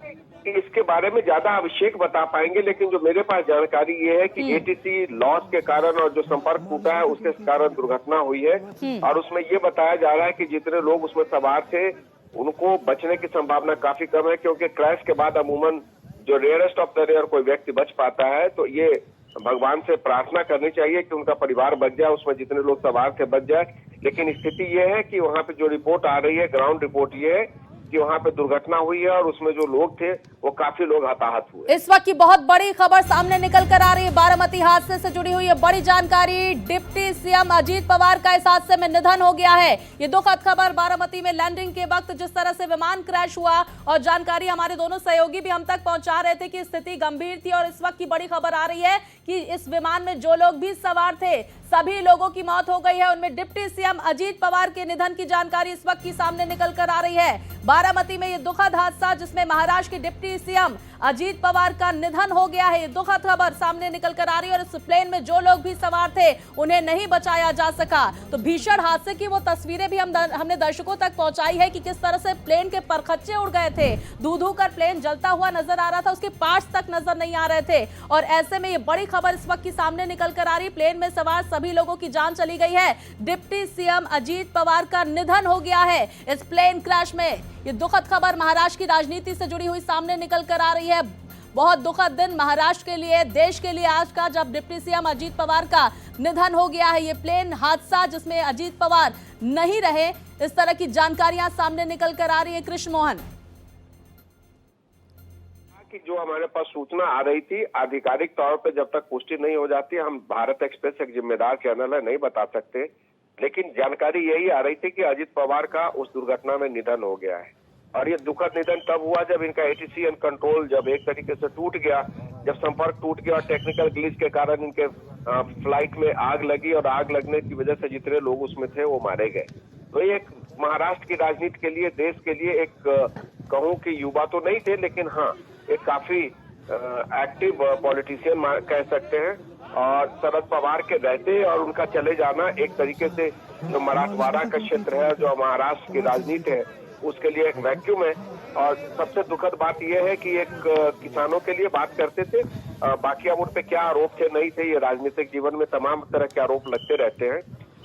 इसके बारे में ज्यादा अभिषेक बता पाएंगे, लेकिन जो मेरे पास जानकारी ये है कि एटीसी लॉस के कारण और जो संपर्क टूटा है उसके कारण दुर्घटना हुई है। और उसमें ये बताया जा रहा है कि जितने लोग उसमें सवार थे उनको बचने की संभावना काफी कम है, क्योंकि क्रैश के बाद अमूमन जो रेयरेस्ट ऑफ द रेयर कोई व्यक्ति बच पाता है। तो ये भगवान से प्रार्थना करनी चाहिए कि उनका परिवार बच जाए, उसमें जितने लोग सवार थे बच जाए। लेकिन स्थिति ये है कि वहां पे जो रिपोर्ट आ रही है, ग्राउंड रिपोर्ट ये है कि वहां पे दुर्घटना हुई है और उसमें जो लोग थे वो काफी लोग हताहत हुए। इस वक्त की बहुत बड़ी खबर सामने निकल कर आ रही है, बारामती हादसे से जुड़ी हुई है बड़ी जानकारी। डिप्टी सीएम अजीत पवार का इस हादसे में निधन हो गया है। ये दुखद खबर बारामती में लैंडिंग के वक्त जिस तरह से विमान क्रैश हुआ, और जानकारी हमारे दोनों सहयोगी भी हम तक पहुंचा रहे थे कि स्थिति गंभीर थी। और इस वक्त की बड़ी खबर आ रही है कि इस विमान में जो लोग भी सवार थे सभी लोगों की मौत हो गई है। उनमें डिप्टी सीएम अजीत पवार के निधन की जानकारी इस वक्त की सामने निकल कर आ रही है। बारामती में ये दुखद हादसा जिसमें महाराष्ट्र के डिप्टी सीएम अजीत पवार का निधन हो गया है, ये दुखद खबर सामने निकल कर आ रही है। और इस प्लेन में जो लोग भी सवार थे उन्हें नहीं बचाया जा सका। तो भीषण हादसे की वो तस्वीरें भी हमने दर्शकों तक पहुंचाई है कि किस तरह से प्लेन के परखच्चे उड़ गए थे, धू कर प्लेन जलता हुआ नजर आ रहा था, उसके पार्ट्स तक नजर नहीं आ रहे थे। और ऐसे में ये बड़ी खबर इस वक्त की सामने निकल कर आ रही, प्लेन में सवार सभी लोगों की जान चली गई है। डिप्टी सीएम अजीत पवार का निधन हो गया है इस प्लेन क्रैश में। ये दुखद खबर महाराष्ट्र की राजनीति से जुड़ी हुई सामने निकल कर आ रही है। बहुत दुखद दिन महाराष्ट्र के लिए, देश के लिए आज का, जब डिप्टी सीएम अजीत पवार का निधन हो गया है। ये प्लेन हादसा जिसमें अजीत पवार नहीं रहे, इस तरह की जानकारियां सामने निकल कर आ रही है। कृष्ण मोहन, कि जो हमारे पास सूचना आ रही थी, आधिकारिक तौर पे जब तक पुष्टि नहीं हो जाती, हम भारत एक्सप्रेस एक जिम्मेदार चैनल है, नहीं बता सकते, लेकिन जानकारी यही आ रही थी कि अजीत पवार का उस दुर्घटना में निधन हो गया है। और ये दुखद निधन तब हुआ जब इनका एटीसी एंड कंट्रोल जब एक तरीके से टूट गया, जब संपर्क टूट गया और टेक्निकल ग्लिच के कारण इनके फ्लाइट में आग लगी और आग लगने की वजह से जितने लोग उसमें थे वो मारे गए। तो ये एक महाराष्ट्र की राजनीति के लिए, देश के लिए एक कहूं कि युवा तो नहीं थे, लेकिन हाँ एक काफी एक्टिव पॉलिटिशियन कह सकते हैं। और शरद पवार के रहते और उनका चले जाना एक तरीके से जो मराठवाड़ा का क्षेत्र है, जो महाराष्ट्र की राजनीति है, उसके लिए एक वैक्यूम है। और सबसे दुखद बात यह है कि एक किसानों के लिए बात करते थे, बाकी अब उन पे क्या आरोप थे नहीं थे, ये राजनीतिक जीवन में तमाम तरह के आरोप लगते रहते हैं,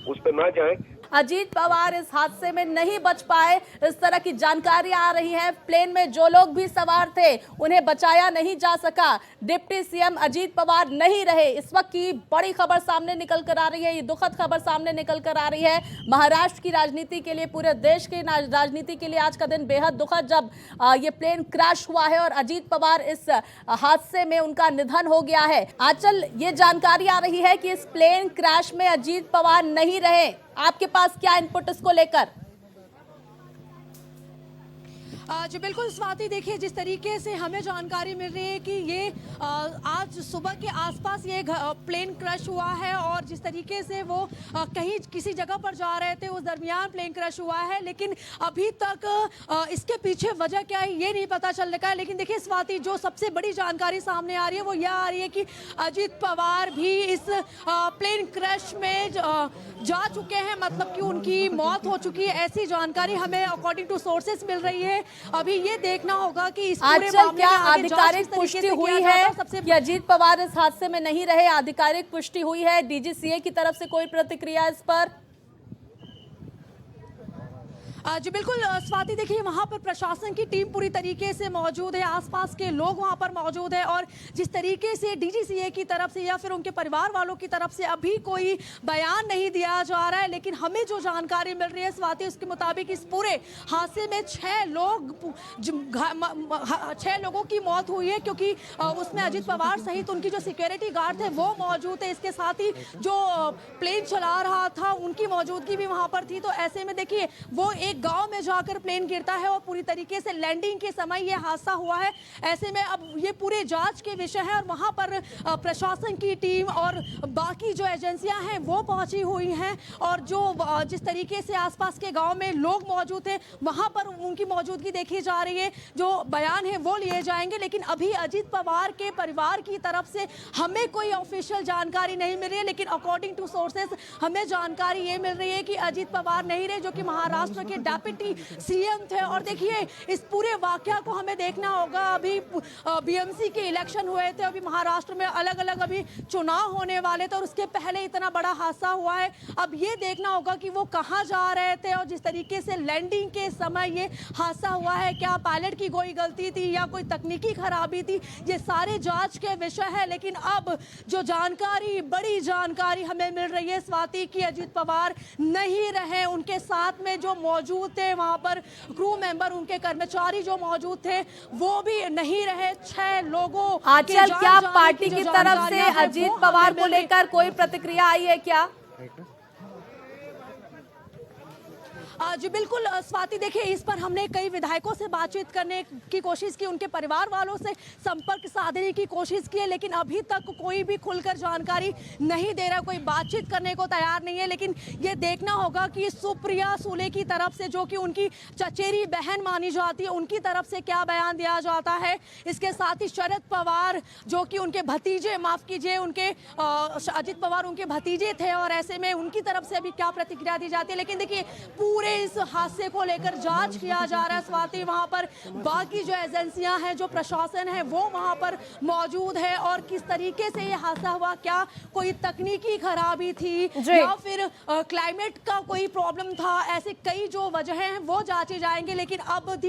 उस पर न जाए। अजीत पवार इस हादसे में नहीं बच पाए, इस तरह की जानकारी आ रही है। प्लेन में जो लोग भी सवार थे उन्हें बचाया नहीं जा सका। डिप्टी सीएम अजीत पवार नहीं रहे। इस वक्त की बड़ी खबर सामने निकल कर आ रही है, ये दुखद खबर सामने निकल कर आ रही है। महाराष्ट्र की राजनीति के लिए, पूरे देश की राजनीति के लिए आज का दिन बेहद दुखद, जब ये प्लेन क्रैश हुआ है और अजीत पवार इस हादसे में उनका निधन हो गया है। आंचल, ये जानकारी आ रही है कि इस प्लेन क्रैश में अजीत पवार नहीं रहे। आपके पास क्या इनपुट इसको लेकर? जी बिल्कुल स्वाति, देखिए जिस तरीके से हमें जानकारी मिल रही है कि ये आज सुबह के आसपास ये प्लेन क्रैश हुआ है और जिस तरीके से वो कहीं किसी जगह पर जा रहे थे, उस दरमियान प्लेन क्रैश हुआ है। लेकिन अभी तक इसके पीछे वजह क्या है ये नहीं पता चल रहा है। लेकिन देखिए स्वाति, जो सबसे बड़ी जानकारी सामने आ रही है वो यह आ रही है कि अजीत पवार भी इस प्लेन क्रैश में जा चुके हैं, मतलब कि उनकी मौत हो चुकी है, ऐसी जानकारी हमें अकॉर्डिंग टू सोर्सेस मिल रही है। अभी ये देखना होगा कि इस पूरे मामले में क्या आधिकारिक पुष्टि हुई है कि अजीत पवार इस हादसे में नहीं रहे? आधिकारिक पुष्टि हुई है? डीजीसीए की तरफ से कोई प्रतिक्रिया इस पर? जी बिल्कुल स्वाति, देखिए वहाँ पर प्रशासन की टीम पूरी तरीके से मौजूद है, आसपास के लोग वहाँ पर मौजूद है और जिस तरीके से डीजीसीए की तरफ से या फिर उनके परिवार वालों की तरफ से अभी कोई बयान नहीं दिया जा रहा है। लेकिन हमें जो जानकारी मिल रही है स्वाति, उसके मुताबिक इस पूरे हादसे में 6 लोगों की मौत हुई है, क्योंकि उसमें अजीत पवार सहित उनकी जो सिक्योरिटी गार्ड थे वो मौजूद थे। इसके साथ ही जो प्लेन चला रहा था उनकी मौजूदगी भी वहाँ पर थी। तो ऐसे में देखिए वो एक गांव में जाकर प्लेन गिरता है और पूरी तरीके से लैंडिंग के समय ये हादसा हुआ है। ऐसे में अब ये पूरे जांच के विषय है और वहां पर प्रशासन की टीम और बाकी जो एजेंसियां हैं वो पहुंची हुई हैं और जो जिस तरीके से आसपास के गांव में लोग मौजूद हैं वहां पर उनकी मौजूदगी देखी जा रही है, जो बयान है वो लिए जाएंगे। लेकिन अभी अजीत पवार के परिवार की तरफ से हमें कोई ऑफिशियल जानकारी नहीं मिल रही है, लेकिन अकॉर्डिंग टू सोर्सेस हमें जानकारी ये मिल रही है कि अजीत पवार नहीं रहे, जो कि महाराष्ट्र के डिप्टी सीएम थे। और देखिए इस पूरे वाकया को हमें देखना होगा। अभी बीएमसी के इलेक्शन हुए थे, अभी महाराष्ट्र में अलग अलग अभी चुनाव होने वाले थे और उसके पहले इतना बड़ा हादसा हुआ है। अब ये देखना होगा कि वो कहां जा रहे थे और जिस तरीके से लैंडिंग के समय ये हादसा हुआ है, क्या पायलट की कोई गलती थी या कोई तकनीकी खराबी थी, ये सारे जांच के विषय है। लेकिन अब जो जानकारी, बड़ी जानकारी हमें मिल रही है स्वाति की अजीत पवार नहीं रहे, उनके साथ में जो मौजूद थे वहां पर क्रू मेंबर, उनके कर्मचारी जो मौजूद थे वो भी नहीं रहे। 6 लोगों आंचल, क्या पार्टी की तरफ से अजीत पवार को लेकर कोई प्रतिक्रिया आई है क्या? जी बिल्कुल स्वाति, देखिए इस पर हमने कई विधायकों से बातचीत करने की कोशिश की, उनके परिवार वालों से संपर्क साधने की कोशिश की है, लेकिन अभी तक कोई भी खुलकर जानकारी नहीं दे रहा, कोई बातचीत करने को तैयार नहीं है। लेकिन ये देखना होगा कि सुप्रिया सुले की तरफ से, जो कि उनकी चचेरी बहन मानी जाती है, उनकी तरफ से क्या बयान दिया जाता है। इसके साथ ही शरद पवार जो कि उनके भतीजे, माफ कीजिए, उनके अजीत पवार उनके भतीजे थे और ऐसे में उनकी तरफ से अभी क्या प्रतिक्रिया दी जाती है। लेकिन देखिए पूरे पूरे इस हादसे को लेकर जांच किया जा रहा है। स्वाति, वहां पर बाकी जो एजेंसियां हैं, जो प्रशासन है, वो वहां पर मौजूद है और किस तरीके से ये हादसा हुआ, क्या कोई तकनीकी खराबी थी या फिर क्लाइमेट का कोई प्रॉब्लम था, ऐसे कई जो वजह हैं वो जांचे जाएंगे। लेकिन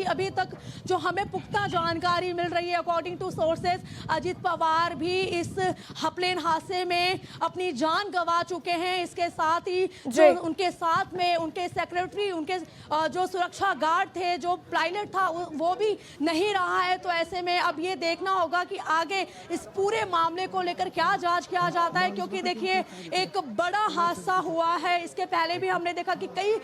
अभी तक जो हमें पुख्ता जानकारी मिल रही है, according to sources, Ajit Pawar भी इस प्लेन हादसे में अपनी जान गंवा चुके हैं। इसके साथ ही जो उनके साथ में उनके सेक्रेटरी, उनके जो सुरक्षा गार्ड थे, जो पायलट था, वो भी नहीं रहा है। तो ऐसे में अब ये देखना होगा कि आगे इस पूरे मामले को लेकर क्या जांच किया जाता है, क्योंकि देखिए एक बड़ा हादसा हुआ है। इसके पहले भी हमने देखा कि कई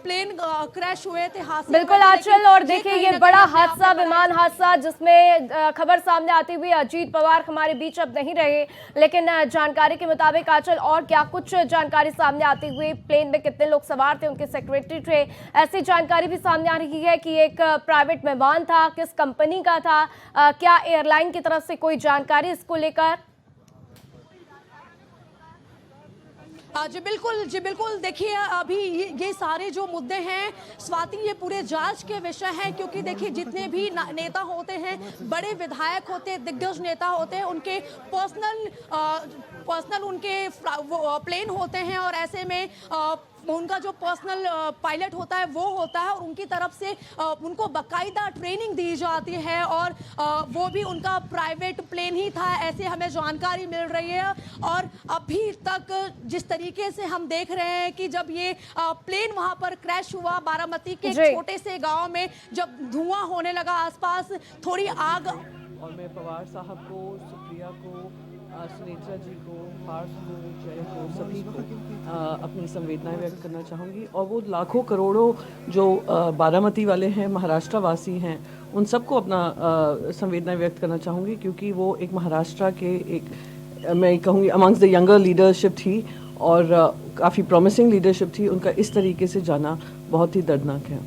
प्लेन क्रैश हुए थे हादसे। बिल्कुल आंचल, और देखिए ये बड़ा हादसा, विमान हादसा, जिसमें खबर सामने आती हुई अजीत पवार हमारे बीच अब नहीं रहे, लेकिन जानकारी के मुताबिक आंचल और क्या कुछ जानकारी सामने आती हुई, प्लेन में कितने लोग सवार थे, उनके सेक्रेटरी थे, ऐसी जानकारी भी सामने आ रही है कि एक प्राइवेट विमान था, किस कंपनी का था, क्या एयरलाइन की तरफ से कोई जानकारी इसको लेकर? जी बिल्कुल। देखिए अभी ये सारे जो मुद्दे हैं स्वाति, ये पूरे जांच के विषय हैं, क्योंकि देखिए जितने भी नेता होते हैं, बड़े विधायक होते हैं, दिग्गज नेता होते हैं, उनके पर्सनल उनके प्लेन होते हैं और ऐसे में उनका जो पर्सनल पायलट होता है वो होता है और उनकी तरफ से उनको बाकायदा ट्रेनिंग दी जाती है और वो भी उनका प्राइवेट प्लेन ही था, ऐसे हमें जानकारी मिल रही है। और अभी तक जिस तरीके से हम देख रहे हैं कि जब ये प्लेन वहां पर क्रैश हुआ, बारामती के एक छोटे से गांव में, जब धुआं होने लगा, आसपास थोड़ी आग, और मैं पवार साहब को, सुप्रिया को, सुनेत्रा जी को, पार्थ को, जय को, सभी को अपनी संवेदनाएं व्यक्त करना चाहूँगी। और वो लाखों करोड़ों जो बारामती वाले हैं, महाराष्ट्र वासी हैं, उन सबको अपना संवेदनाएं व्यक्त करना चाहूँगी, क्योंकि वो एक महाराष्ट्र के एक, मैं कहूँगी अमंग्स द यंगर लीडरशिप थी और काफ़ी प्रॉमिसिंग लीडरशिप थी। उनका इस तरीके से जाना बहुत ही दर्दनाक है।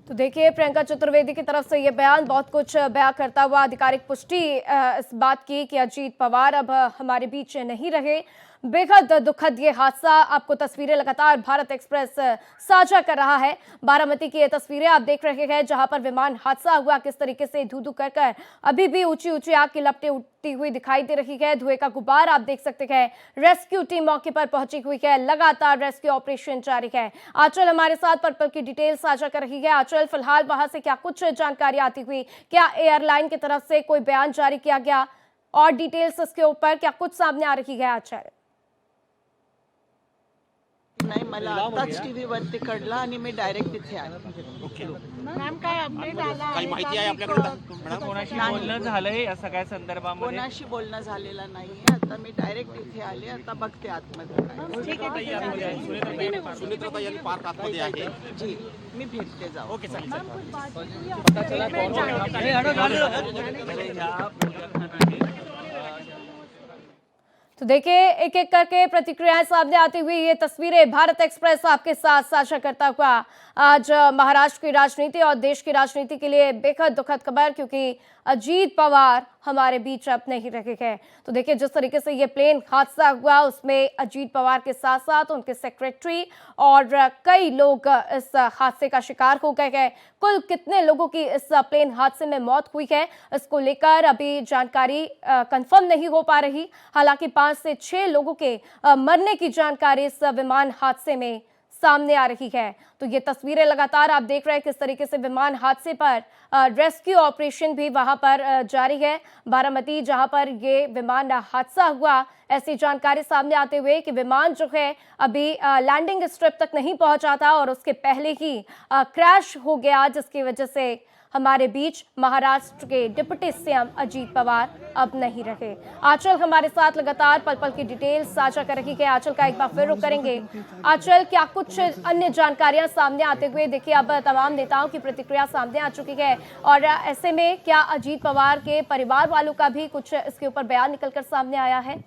तो देखिए प्रियंका चतुर्वेदी की तरफ से ये बयान बहुत कुछ बयां करता हुआ, आधिकारिक पुष्टि इस बात की कि अजीत पवार अब हमारे बीच नहीं रहे। बेहद दुखद ये हादसा, आपको तस्वीरें लगातार भारत एक्सप्रेस साझा कर रहा है। बारामती की ये तस्वीरें आप देख रहे हैं, जहां पर विमान हादसा हुआ, किस तरीके से धू धू कर अभी भी ऊंची ऊंची आग की लपटें उठती हुई दिखाई दे रही है। धुएं का गुबार आप देख सकते हैं। रेस्क्यू टीम मौके पर पहुंची हुई है, लगातार रेस्क्यू ऑपरेशन जारी है। आंचल हमारे साथ पर्पल की डिटेल साझा कर रही है। आंचल, फिलहाल वहां से क्या कुछ जानकारी आती हुई, क्या एयरलाइन की तरफ से कोई बयान जारी किया गया और डिटेल्स इसके ऊपर क्या कुछ सामने आ रही है? आंचल, नाही, मला आताच टीव्ही वरती कळलं आणि मी डायरेक्ट तिथे आले। मॅम काय अपडेट आला, काही माहिती आहे आपल्याकडे? मॅडम कोणाशी बोलणं झालंय या सगळ्या संदर्भामध्ये? कोणाशी बोलणं झालेलं नाहीये, आता मी डायरेक्ट इथे आले, आता बघते आतमध्ये काय। ठीक आहे, सुनेत्रा यांनी पार्क आतमध्ये आहे जी, मी भेटते जाऊ। Okay sir. तो देखिए एक एक करके प्रतिक्रियाएं सामने आती हुई ये तस्वीरें भारत एक्सप्रेस आपके साथ साझा करता हुआ आज महाराष्ट्र की राजनीति और देश की राजनीति के लिए बेहद दुखद खबर, क्योंकि अजीत पवार हमारे बीच अब नहीं रहे हैं। तो देखिए जिस तरीके से ये प्लेन हादसा हुआ, उसमें अजीत पवार के साथ साथ उनके सेक्रेटरी और कई लोग इस हादसे का शिकार हो गए हैं। कुल कितने लोगों की इस प्लेन हादसे में मौत हुई है, इसको लेकर अभी जानकारी कंफर्म नहीं हो पा रही। हालांकि 5 से 6 लोगों के मरने की जानकारी इस विमान हादसे में सामने आ रही है। तो ये तस्वीरें लगातार आप देख रहे हैं किस तरीके से विमान हादसे पर रेस्क्यू ऑपरेशन भी वहां पर जारी है। बारामती जहां पर ये विमान हादसा हुआ, ऐसी जानकारी सामने आते हुए कि विमान जो है अभी लैंडिंग स्ट्रिप तक नहीं पहुंचा था और उसके पहले ही क्रैश हो गया, जिसकी वजह से हमारे बीच महाराष्ट्र के डिप्टी सीएम अजीत पवार अब नहीं रहे। आंचल हमारे साथ लगातार पल पल की डिटेल साझा कर रही है। आंचल का एक बार फिर रुख करेंगे। आंचल, क्या कुछ अन्य जानकारियां सामने आते हुए? देखिए अब तमाम नेताओं की प्रतिक्रिया सामने आ चुकी है और ऐसे में क्या अजीत पवार के परिवार वालों का भी कुछ इसके ऊपर बयान निकलकर सामने आया है?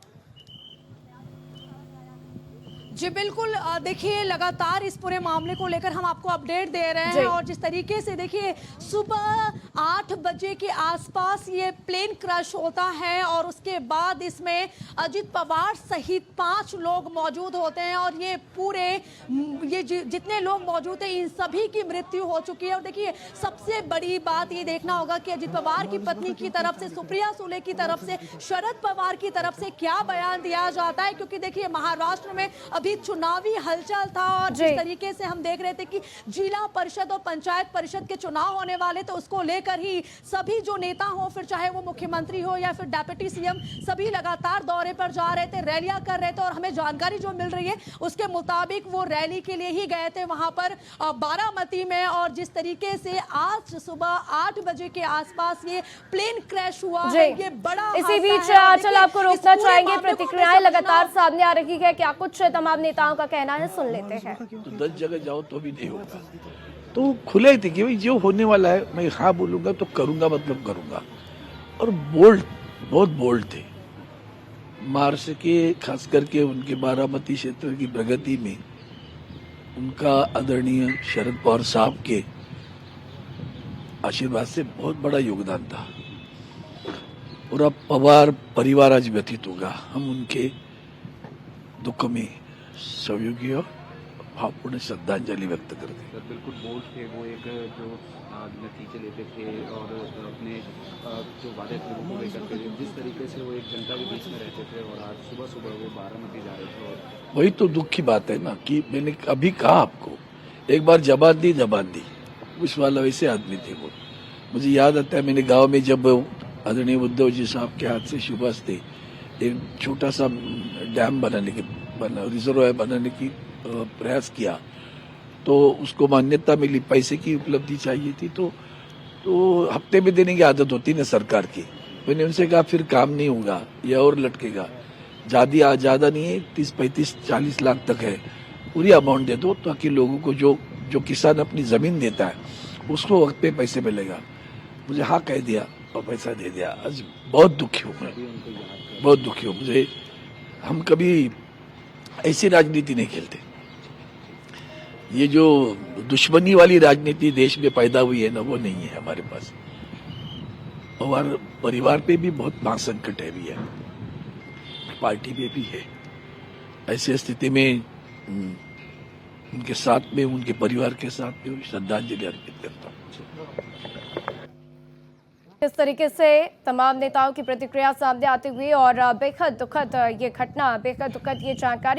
जी बिल्कुल, देखिए लगातार इस पूरे मामले को लेकर हम आपको अपडेट दे रहे हैं और जिस तरीके से देखिए सुबह 8 बजे के आसपास ये प्लेन क्रैश होता है और उसके बाद इसमें अजित पवार सहित 5 लोग मौजूद होते हैं और ये पूरे जितने लोग मौजूद हैं इन सभी की मृत्यु हो चुकी है। और देखिए सबसे बड़ी बात ये देखना होगा कि अजित पवार की पत्नी की तरफ से, सुप्रिया सुले की तरफ से, शरद पवार की तरफ से क्या बयान दिया जाता है, क्योंकि देखिए महाराष्ट्र में अभी चुनावी हलचल था और जिस तरीके से हम देख रहे थे कि जिला परिषद और पंचायत परिषद के चुनाव होने वाले, तो उसको लेकर ही सभी जो नेता हो, फिर चाहे वो मुख्यमंत्री हो या फिर डेप्यूटी सीएम, सभी लगातार दौरे पर जा रहे थे, रैलियां कर रहे थे। और हमें जानकारी जो मिल रही है उसके मुताबिक वो रैली के लिए ही गए थे वहां पर बारामती में। और जिस तरीके से आज सुबह 8 बजे के आसपास ये प्लेन क्रैश हुआ है, ये बड़ा इसी बीच हादसा है। चल आपको रोकना चाहेंगे, प्रतिक्रियाएं लगातार सामने आ रही है, क्या कुछ तमाम नेताओं का कहना है, सुन लेते हैं। तो 10 जगह जाओ तो भी नहीं होगा, तो खुले ही थे कि भाई जो होने वाला है मैं हाँ बोलूंगा तो करूंगा, मतलब करूंगा। और बोल्ड, बहुत बोल्ड थे। महाराष्ट्र के खास करके उनके बारामती क्षेत्र की प्रगति में उनका आदरणीय शरद पवार साहब के आशीर्वाद से बहुत बड़ा योगदान था। पूरा पवार परिवार आज व्यतीत होगा। हम उनके दुख में सहयोगी और भावपूर्ण श्रद्धांजलि व्यक्त करते हैं। सर बिल्कुल बोल्ड थे वो, एक जो नतीजे लेते थे और अपने जो वादे थे वो पूरे करते थे। जिस तरीके से वो एक जनता के बीच में रहते थे और आज सुबह सुबह वो बारामती जा रहे थे। और वही तो दुख की बात है ना कि मैंने अभी कहा आपको, एक बार जबान दी उस वाला वैसे आदमी थे वो। मुझे याद आता है मैंने गांव में जब आदरणीय उद्धव जी साहब के हाथ से शुभास थे एक छोटा सा डैम रिजर्वायर बनाने की प्रयास किया, तो उसको मान्यता मिली, पैसे की उपलब्धि चाहिए थी, तो हफ्ते में देने की आदत होती ना सरकार की। मैंने उनसे कहा फिर काम नहीं होगा, यह और लटकेगा, ज्यादा नहीं है, 30, 35, 40 लाख तक है, पूरी अमाउंट दे दो ताकि लोगों को जो किसान अपनी जमीन देता है उसको वक्त पे पैसे मिलेगा। मुझे हाँ कह दिया और पैसा दे दिया। आज बहुत दुखी हूँ मैं, बहुत दुखी हूँ। मुझे हम कभी ऐसी राजनीति नहीं खेलते। ये जो दुश्मनी वाली राजनीति देश में पैदा हुई है ना, वो नहीं है हमारे पास। और परिवार पे भी बहुत महासंकट है भी है, पार्टी में भी है। ऐसी स्थिति में उनके साथ में, उनके परिवार के साथ में श्रद्धांजलि अर्पित करता हूँ। इस तरीके से तमाम नेताओं की प्रतिक्रिया सामने आती हुई और बेहद दुखद ये घटना, बेहद दुखद ये जानकारी।